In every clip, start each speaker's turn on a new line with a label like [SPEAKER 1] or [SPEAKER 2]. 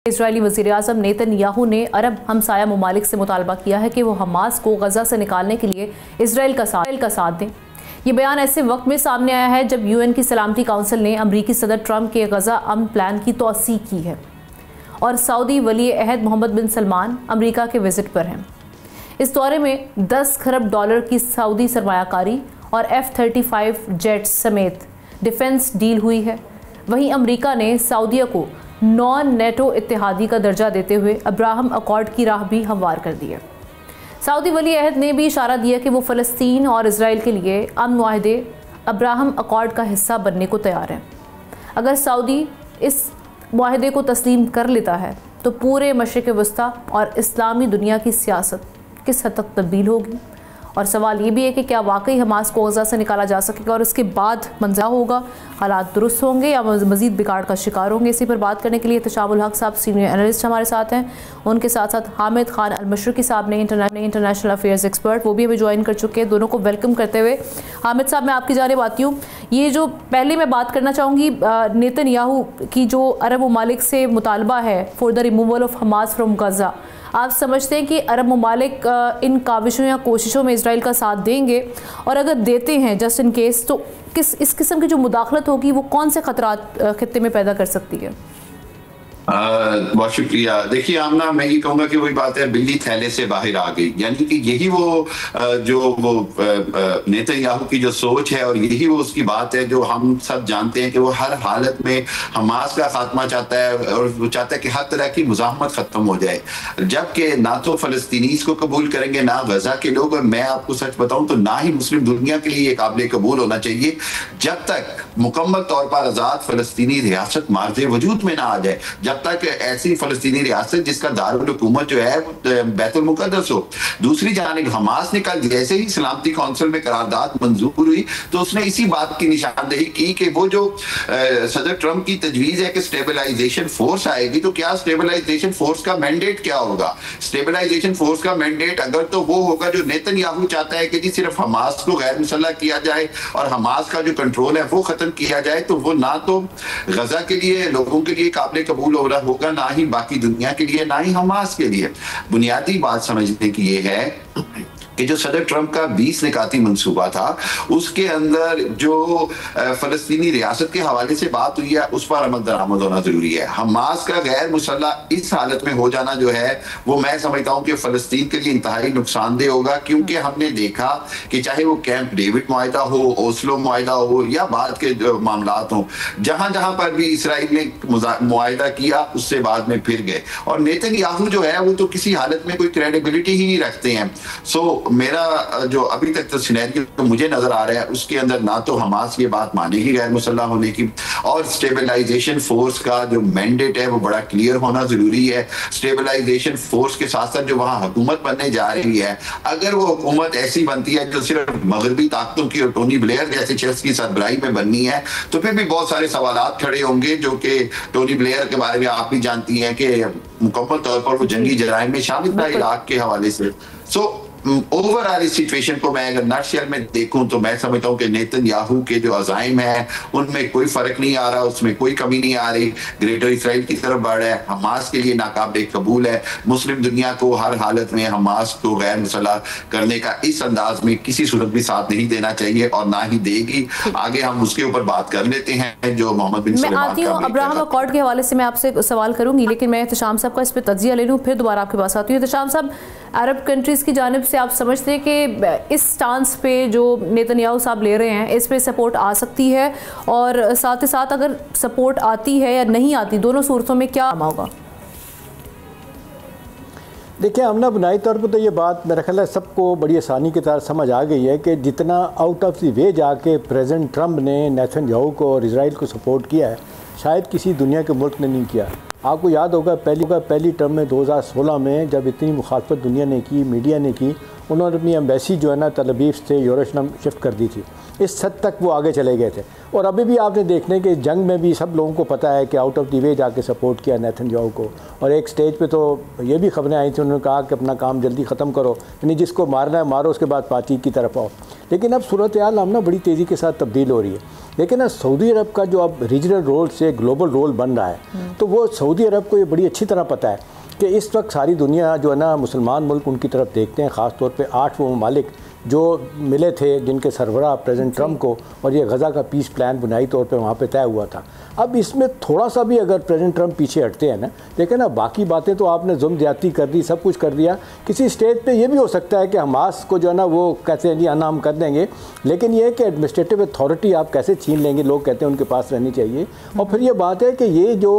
[SPEAKER 1] Israeli वज़ीर-ए-आज़म Netanyahu ने अरब हमसाया ममालिक से मुतालबा किया है कि वो हमास को गजा से निकालने के लिए इसराइल का साथ दें। ये बयान ऐसे वक्त में सामने आया है जब यूएन की सलामती काउंसिल ने अमरीकी सदर ट्रंप के गजा अमन प्लान की तौसीक की है और सऊदी वली अहद मोहम्मद बिन सलमान अमरीका के विजिट पर हैं। इस दौरे में 10 खरब डॉलर की सऊदी सरमायाकारी और F-35 जेट्स समेत डिफेंस डील हुई है। वहीं अमरीका ने सऊदीया को नॉन नेटो इत्तेहादी का दर्जा देते हुए अब्राहम अकॉर्ड की राह भी हमवार कर दी है। सऊदी वली अहद ने भी इशारा दिया कि वो फ़लस्तीन और इसराइल के लिए अमन मुआहदे अब्राहम अकॉर्ड का हिस्सा बनने को तैयार है। अगर सऊदी इस मुआहदे को तस्लीम कर लेता है तो पूरे मशरिक़ वस्ता और इस्लामी दुनिया की सियासत किस हद तक तब्दील होगी। और सवाल ये भी है कि क्या वाकई हमास को गजा से निकाला जा सकेगा और उसके बाद मंजर होगा, हालात दुरुस्त होंगे या मज़ीद बिगाड़ का शिकार होंगे। इसी पर बात करने के लिए एहतशामुल हक साहब सीनियर एनालिस्ट हमारे साथ हैं। उनके साथ साथ हामिद खान अल-मशरकी साहब ने इंटरनेशनल अफेयर्स एक्सपर्ट, वो भी हमें ज्वाइन कर चुके हैं। दोनों को वेलकम करते हुए हामिद साहब मैं आपकी जानिब आती हूँ। ये जो पहले मैं बात करना चाहूँगी नेतन्याहू की जो अरब ममालिक से मुतालबा है for the removal of Hamas from Gaza, आप समझते हैं कि अरब ममालिक इन काविशों या कोशिशों में इसराइल का साथ देंगे, और अगर देते हैं जस्ट इन केस तो इस किस्म की जो मुदाखलत होगी वो कौन से खतरात खित्ते में पैदा कर सकती है?
[SPEAKER 2] बहुत शुक्रिया। देखिए आमना, मैं ये कहूँगा कि वही बात है, बिल्ली थैले से बाहर आ गई। यानी कि यही वो नेतन्याहू की जो सोच है और यही वो उसकी बात है जो हम सब जानते हैं कि वो हर हालत में हमास का खात्मा चाहता है और वो चाहता है कि हर तरह की मुज़ाहमत खत्म हो जाए, जबकि ना तो फ़लस्तीनीज़ को कबूल करेंगे ना गजा के लोग। और मैं आपको सच बताऊं तो ना ही मुस्लिम दुनिया के लिए काबिल कबूल होना चाहिए जब तक मुकम्मल तौर पर आज़ाद फ़लस्तीनी रियासत मार्ज़े वजूद में ना आ जाए, जब तक ऐसी फ़लस्तीनी रियासत जिसका दारुल हुकूमत जो है बैतुल मुक़द्दस हो। दूसरी जानिब हमास ने कल जैसे ही सलामती काउंसिल में करारदाद मंजूर हुई तो उसने इसी बात की निशानदेही की कि वो जो सदर ट्रंप की तजवीज़ है कि स्टेबलाइजेशन फोर्स आएगी, तो क्या स्टेबलाइजेशन फोर्स का मैंडेट क्या होगा? स्टेबलाइजेशन फोर्स का मैंडेट अगर तो वो होगा जो नेतन्याहू चाहता है कि जी सिर्फ हमास को गैर मुसल्लह किया जाए और हमास का जो कंट्रोल है वो खत्म किया जाए, तो वो ना तो गजा के लिए लोगों के लिए काबिल कबूल हो रहा होगा, ना ही बाकी दुनिया के लिए, ना ही हमास के लिए। बुनियादी बात समझने की ये है कि जो सदर ट्रंप का 20 निकाती मंसूबा था उसके अंदर जो फ़लस्तीनी रियासत के हवाले से बात हुई है उस पर अमल दरामद होना जरूरी है। हमास का गैर मुसल्लह इस हालत में हो जाना जो है वो मैं समझता हूँ कि फ़लस्तीन के लिए इंतहाई नुकसानदेह होगा, क्योंकि हमने देखा कि चाहे वो कैंप डेविड मुआहिदा हो, ओस्लो मुआहिदा हो या बाद के मामलात हों, जहां जहां पर भी इसराइल ने मुआहिदा किया उससे बाद में फिर गए। और नेतन्याहू जो है वो तो किसी हालत में कोई क्रेडिबिलिटी ही नहीं रखते हैं। सो मेरा जो अभी तक तो सिनेरियो मुझे नजर आ रहा है उसके अंदर ना तो हमास ये बात मानेगी गैर मुसल्लह होने की, और स्टेबलाइजेशन फोर्स का जो मैंडेट है वो बड़ा क्लियर होना जरूरी है। स्टेबलाइजेशन फोर्स के साथ साथ जो वहाँ हुकूमत बनने जा रही है, अगर वो हुकूमत ऐसी बनती है जो सिर्फ मगरबी ताकतों की और टोनी ब्लेयर जैसे शख्स की सरबराही में बननी है, तो फिर भी बहुत सारे सवालात खड़े होंगे, जो कि टोनी ब्लेयर के बारे में आप भी जानती हैं कि मुकम्मल तौर पर वो जंगी जराइम में शामिल था इराक के हवाले से। सो ओवरऑल इस सिचुएशन को मैं अगर नटशेल में देखूं तो मैं समझता हूं कि नेतन्याहू के जो अज़ाइम है उनमें कोई फर्क नहीं आ रहा, उसमें कोई कमी नहीं आ रही। ग्रेटर इसराइल की तरफ बढ़ रहा है, हमास के लिए नाकाबिल कबूल है। मुस्लिम दुनिया को हर हालत में हमास को गैर मुसल्लह करने का इस अंदाज में किसी सूरत भी साथ नहीं देना चाहिए और ना ही देगी। आगे हम उसके ऊपर बात कर लेते हैं जो मोहम्मद बिन सलमान।
[SPEAKER 1] मैं आती हूँ अब्राहम अकॉर्ड के हवाले से मैं आपसे सवाल करूंगी, लेकिन मैं एहतशाम साहब का इस पर तज्जिया ले लूँ, फिर दोबारा आपके पास आती हूँ। एहतशाम साहब, अरब कंट्रीज़ की जानिब से आप समझते हैं कि इस स्टांस पे जो नेतन्याहू साहब ले रहे हैं इस पे सपोर्ट आ सकती है, और साथ ही साथ अगर सपोर्ट आती है या नहीं आती, दोनों सूरतों में क्या होगा?
[SPEAKER 3] देखिए हमने बुनियादी तौर पर तो ये बात मेरा ख्याल है सबको बड़ी आसानी के साथ समझ आ गई है कि जितना आउट ऑफ द वे जाके प्रेसिडेंट ट्रंप ने नेतन्याहू को और इसराइल को सपोर्ट किया है, शायद किसी दुनिया के मुल्क ने नहीं किया। आपको याद होगा पहली टर्म में 2016 में जब इतनी मुखालफत दुनिया ने की, मीडिया ने की, उन्होंने अपनी एम्बेसी जो है ना तल अवीव से यरूशलेम शिफ्ट कर दी थी। इस हद तक वो आगे चले गए थे। और अभी भी आपने देखने के जंग में भी सब लोगों को पता है कि आउट ऑफ द वे जाके सपोर्ट किया नेतन्याहू को। और एक स्टेज पे तो ये भी खबरें आई थी, उन्होंने कहा कि अपना काम जल्दी ख़त्म करो, यानी जिसको मारना है मारो, उसके बाद बातचीत की तरफ आओ। लेकिन अब सूरत हाल हम ना बड़ी तेज़ी के साथ तब्दील हो रही है। लेकिन ना सऊदी अरब का जो अब रीजनल रोल से ग्लोबल रोल बन रहा है, तो वो सऊदी अरब को ये बड़ी अच्छी तरह पता है कि इस वक्त सारी दुनिया जो है ना मुसलमान मुल्क उनकी तरफ देखते हैं। ख़ास तौर पे 8 वो ममालिक जो मिले थे जिनके सरबराह प्रेसिडेंट ट्रंप को, और ये गज़ा का पीस प्लान बुनियादी तौर पे वहाँ पे तय हुआ था। अब इसमें थोड़ा सा भी अगर प्रेसिडेंट ट्रंप पीछे हटते हैं ना, लेकिन ना बाकी बातें तो आपने जुल्म ज़्यादती कर दी, सब कुछ कर दिया। किसी स्टेज पे ये भी हो सकता है कि हमास को जो है ना वो कहते हैं जी अनाम कर देंगे, लेकिन ये है कि एडमिनिस्ट्रेटिव अथॉरिटी आप कैसे छीन लेंगे, लोग कहते हैं उनके पास रहनी चाहिए। और फिर ये बात है कि ये जो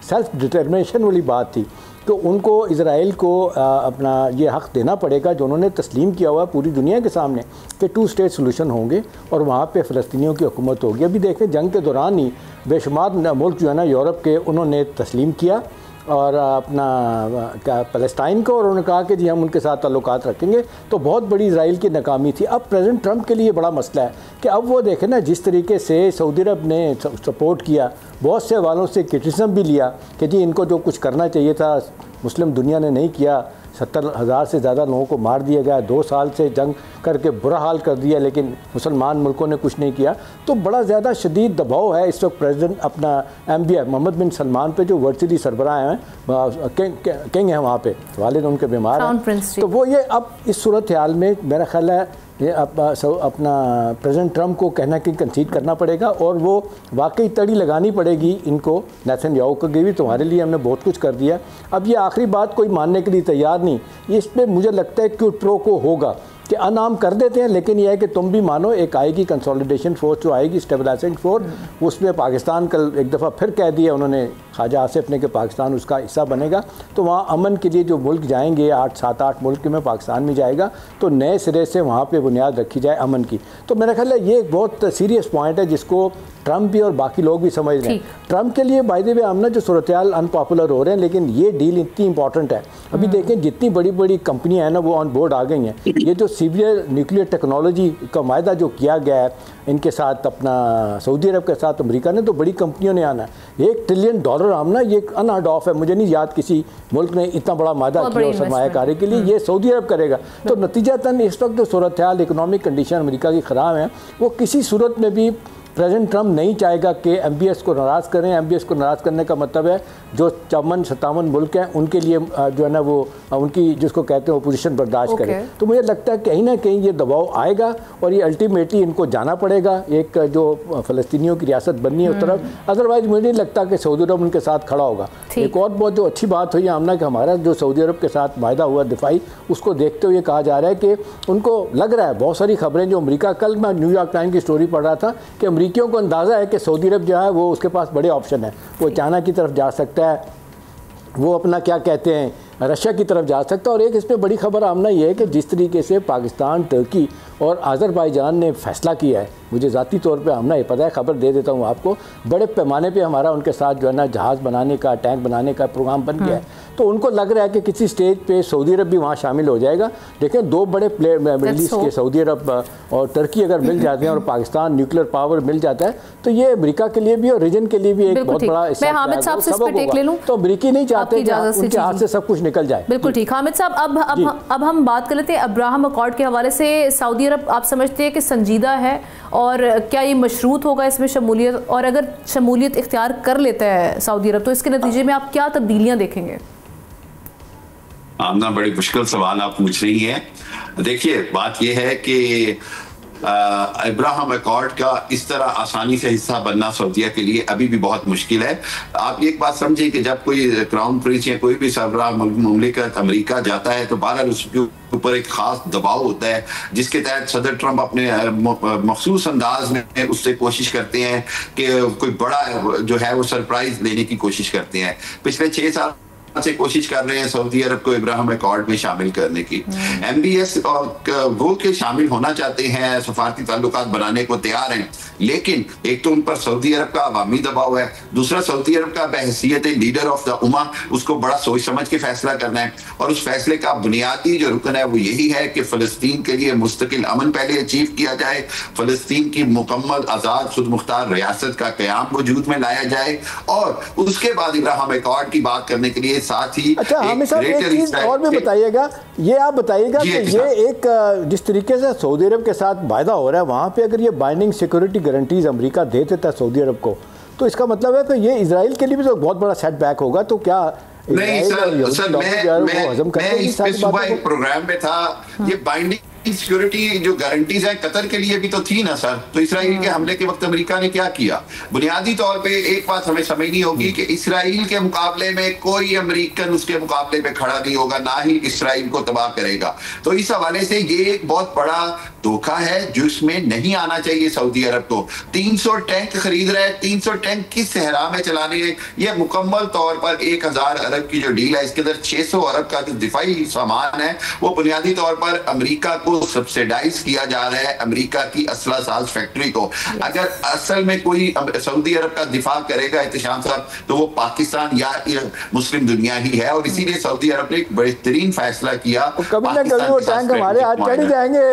[SPEAKER 3] सेल्फ डिटर्मिनेशन वाली बात थी, तो उनको इज़राइल को अपना ये हक़ देना पड़ेगा जो उन्होंने तस्लीम किया हुआ पूरी दुनिया के सामने कि 2 स्टेट सोल्यूशन होंगे और वहाँ पे फ़लस्तीनियों की हुकूमत होगी। अभी देखें जंग के दौरान ही बेशुमार मुल्क जो है ना यूरोप के, उन्होंने तस्लीम किया और अपना फ़लस्तीन को, और उन्होंने कहा कि जी हम उनके साथ ताल्लुकात रखेंगे। तो बहुत बड़ी इज़राइल की नाकामी थी। अब प्रेसिडेंट ट्रंप के लिए बड़ा मसला है कि अब वो देखें ना जिस तरीके से सऊदी अरब ने सपोर्ट किया, बहुत से वालों से क्रिटिसिज्म भी लिया कि जी इनको जो कुछ करना चाहिए था मुस्लिम दुनिया ने नहीं किया। 70,000 से ज़्यादा लोगों को मार दिया गया, 2 साल से जंग करके बुरा हाल कर दिया, लेकिन मुसलमान मुल्कों ने कुछ नहीं किया। तो बड़ा ज़्यादा शदीद दबाव है इस वक्त प्रेसिडेंट अपना MBI मोहम्मद बिन सलमान पे, जो वर्चुअली सरबराह हैं, किंग हैं वहाँ पे, वालिद उनके बीमार हैं। तो वो ये अब इस सूरत हाल में मेरा ख्याल है ये अपना प्रेसिडेंट ट्रंप को कहना कि कंसीड करना पड़ेगा, और वो वाकई तड़ी लगानी पड़ेगी इनको नेतन्याहू को कि भी तुम्हारे लिए हमने बहुत कुछ कर दिया। अब ये आखिरी बात कोई मानने के लिए तैयार नहीं, इस पर मुझे लगता है कि प्रो को होगा कि अनाम कर देते हैं, लेकिन यह है कि तुम भी मानो एक आएगी कंसोलिडेशन फोर्स जो आएगी, स्टेबलाइजिंग फोर्स, उसमें पाकिस्तान कल एक दफ़ा फिर कह दिया उन्होंने ख्वाजा आसिफ ने कि पाकिस्तान उसका हिस्सा बनेगा। तो वहाँ अमन के लिए जो मुल्क जाएंगे 7-8 मुल्क में पाकिस्तान भी जाएगा, तो नए सिरे से वहाँ पे बुनियाद रखी जाए अमन की। तो मेरा ख्याल है ये एक बहुत सीरियस पॉइंट है जिसको ट्रंप भी और बाकी लोग भी समझ रहे हैं। ट्रंप के लिए बाय द वे हम ना जो सूरत हाल अनपॉपुलर हो रहे हैं, लेकिन ये डील इतनी इंपॉर्टेंट है। अभी देखें जितनी बड़ी बड़ी कंपनियां हैं ना वो ऑन बोर्ड आ गई हैं। ये जो सीवियर न्यूक्लियर टेक्नोलॉजी का मायदा जो किया गया है इनके साथ, अपना सऊदी अरब के साथ अमेरिका ने, तो बड़ी कंपनियों ने आना है। $1 ट्रिलियन हम ना, ये अनहर्ड ऑफ है, मुझे नहीं याद किसी मुल्क ने इतना बड़ा मायदा किया और सरमायाकारी के लिए, ये सऊदी अरब करेगा। तो नतीजतन इस वक्त जो सूरत हाल इकनॉमिक कंडीशन अमेरिका की ख़राब है, वो किसी सूरत में भी प्रेसिडेंट ट्रंप नहीं चाहेगा कि MBS को नाराज़ करें। MBS को नाराज़ करने का मतलब है जो 54-57 मुल्क हैं उनके लिए जो है ना वो उनकी जिसको कहते हैं अपोजिशन बर्दाश्त करें। तो मुझे लगता है कहीं ना कहीं ये दबाव आएगा और ये अल्टीमेटली इनको जाना पड़ेगा, एक जो फ़लस्तीनियों की रियासत बननी है उस तरफ। अदरवाइज मुझे नहीं लगता कि सऊदी अरब उनके साथ खड़ा होगा। एक और बहुत जो अच्छी बात हुई आमना कि हमारा जो सऊदी अरब के साथ वायदा हुआ दिफाई, उसको देखते हुए कहा जा रहा है कि उनको लग रहा है, बहुत सारी खबरें जो अमेरिका, कल मैं न्यूयॉर्क टाइम की स्टोरी पढ़ रहा था कि अमेरिकियों को अंदाज़ा है कि सऊदी अरब जो है वो उसके पास बड़े ऑप्शन है, वो चाइना की तरफ जा सकता है, वो अपना क्या कहते हैं रशिया की तरफ जा सकता है। और एक इसमें बड़ी खबर आमना ये है कि जिस तरीके से पाकिस्तान, तुर्की और अज़रबैजान ने फैसला किया है, मुझे ज़ाती तौर पे आमना ये पता है, खबर दे देता हूँ आपको, बड़े पैमाने पे हमारा उनके साथ जो है ना जहाज़ बनाने का, टैंक बनाने का प्रोग्राम बन गया है। तो उनको लग रहा है कि किसी स्टेज पे सऊदी अरब भी वहाँ शामिल हो जाएगा। देखिए 2 बड़े प्लेयर मिडल ईस्ट के, सऊदी अरब और तुर्की अगर मिल जाते हैं और पाकिस्तान न्यूक्लियर पावर मिल जाता है, तो ये अमेरिका के लिए भी और रीजन के लिए भी एक बहुत बड़ा तो अमेरिकी नहीं चाहते उनके हाथ से सब कुछ निकल जाए।
[SPEAKER 1] बिल्कुल ठीक। हामिद साहब, अब हम बात कर लेते हैं अब्राहम अकॉर्ड के हवाले से। सऊदी अरब आप समझते हैं कि संजीदा है, और क्या ये मशरूत होगा इसमें शमूलियत, और अगर शमूलियत इख्तियार कर लेता है सऊदी अरब तो इसके नतीजे में आप क्या तब्दीलियां देखेंगे?
[SPEAKER 2] आमना बड़ी मुश्किल सवाल आप पूछ रही हैं। देखिए बात यह है कि अब्राहम अकॉर्ड का इस तरह आसानी से हिस्सा बनना सऊदीया के लिए अभी भी बहुत मुश्किल है। आप एक बात समझिए कि जब कोई क्राउन प्रिंस या कोई भी सरबराह मुमलिकत अमेरिका जाता है तो बहरहाल उसके ऊपर एक खास दबाव होता है, जिसके तहत सदर ट्रंप अपने मखसूस अंदाज में उससे कोशिश करते हैं कि कोई बड़ा जो है वो सरप्राइज लेने की कोशिश करते हैं। पिछले 6 साल से कोशिश कर रहे हैं सऊदी अरब को इब्राहिम अकॉर्ड में शामिल करने की। MBS वो के शामिल होना चाहते हैं, सफारती ताल्लुकात बनाने को तैयार हैं, लेकिन एक तो उन पर सऊदी अरब का अवामी दबाव है, दूसरा सऊदी अरब का बहैसियत लीडर ऑफ द उम्मा उसको बड़ा सोच समझ के फैसला करना है, और उस फैसले का बुनियादी जो रुकन है वो यही है कि फलस्तीन के लिए मुस्तकिल अमन पहले अचीव किया जाए, फलस्तीन की मुकम्मल आज़ाद खुद मुख्तार रियासत का क़याम वजूद में लाया जाए, और उसके बाद इब्राहिम अकॉर्ड की बात करने के लिए साथ ही
[SPEAKER 3] अच्छा हामिद साहब एक चीज और भी बताइएगा, ये आप बताइएगा कि ये एक जिस तरीके से सऊदी अरब के साथ वायदा हो रहा है, वहाँ पे अगर ये बाइंडिंग सिक्योरिटी गारंटीज अमेरिका दे देता है सऊदी अरब को, तो इसका मतलब है कि ये इजराइल के लिए भी तो बहुत बड़ा सेटबैक होगा। तो क्या
[SPEAKER 2] नहीं सर, मैं सुबह एक प्रोग्राम में था, ये बाइंडिंग सिक्योरिटी जो गारंटीज है कतर के लिए भी तो थी ना सर। तो इसराइल के हमले के वक्त अमेरिका ने क्या किया? बुनियादी तौर पे एक बात हमें समझनी होगी कि इसराइल के मुकाबले में कोई अमेरिकन उसके मुकाबले में खड़ा नहीं होगा, ना ही इसराइल को तबाह करेगा। तो इस हवाले से ये एक बहुत बड़ा धोखा है जो इसमें नहीं आना चाहिए सऊदी अरब को। 300 टैंक खरीद रहे हैं, 300 टैंक किस सहरा में चलाने हैं? ये मुकम्मल तौर पर 1000 अरब की जो डील है, इसके अंदर 600 अरब का जो दिफाई सामान है वो बुनियादी तौर पर अमेरिका को सब्सिडाइज किया जा रहा है, अमेरिका की असला साज फैक्ट्री को। अगर असल में कोई सऊदी अरब का दिफा करेगा एहतिशाम साहब, तो वो पाकिस्तान या मुस्लिम दुनिया ही है, और इसीलिए सऊदी अरब ने एक बेहतरीन फैसला किया।
[SPEAKER 3] कभी ना कभी वो टैंक हमारे हाथ चढ़ जाएंगे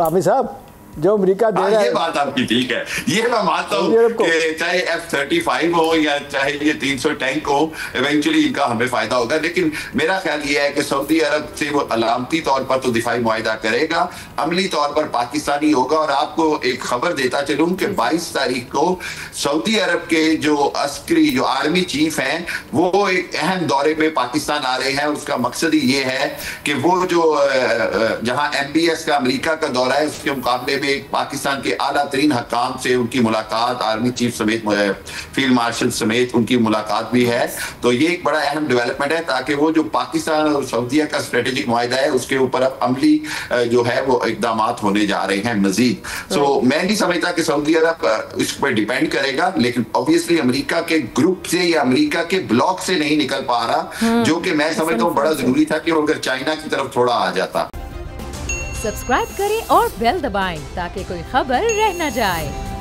[SPEAKER 3] हामिद साहब, जो अमेरिका दे रहा है।
[SPEAKER 2] ये बात आपकी ठीक है, ये मैं मानता हूँ कि चाहे F-35 हो या चाहे ये 300 टैंक हो, इवेंचुअली इनका हमें फायदा होगा। लेकिन मेरा ख्याल ये है कि सऊदी अरब से वो अलामती तौर पर तो दिफाई मुआहिदा करेगा, अमली तौर पर पाकिस्तानी होगा। और आपको एक खबर देता चलूं कि 22 तारीख को सऊदी अरब के जो अस्करी जो आर्मी चीफ हैं वो एक अहम दौरे पे पाकिस्तान आ रहे हैं। उसका मकसद ही ये है कि वो जो जहां MBS का अमेरिका का दौरा है उसके मुकाबले में पाकिस्तान के आला तरीन हकाम से उनकी मुलाकात, आर्मी चीफ समेत फील्ड मार्शल समेत उनकी मुलाकात भी है। तो ये एक बड़ा अहम डेवलपमेंट है, ताकि वो जो पाकिस्तान और सऊदीया का स्ट्रेटेजिक मुआहिदा है उसके ऊपर अब अमली जो है वो इकदाम होने जा रहे हैं मजीद। सो मैं नहीं समझता कि सऊदी अरब इस पर डिपेंड करेगा, लेकिन ऑब्वियसली अमेरिका के ग्रुप से या अमेरिका के ब्लॉक से नहीं निकल पा रहा, जो कि मैं समझता हूँ बड़ा जरूरी था कि वो अगर चाइना की तरफ थोड़ा आ जाता।
[SPEAKER 4] सब्सक्राइब करें और बेल दबाएं ताकि कोई खबर रह न जाए।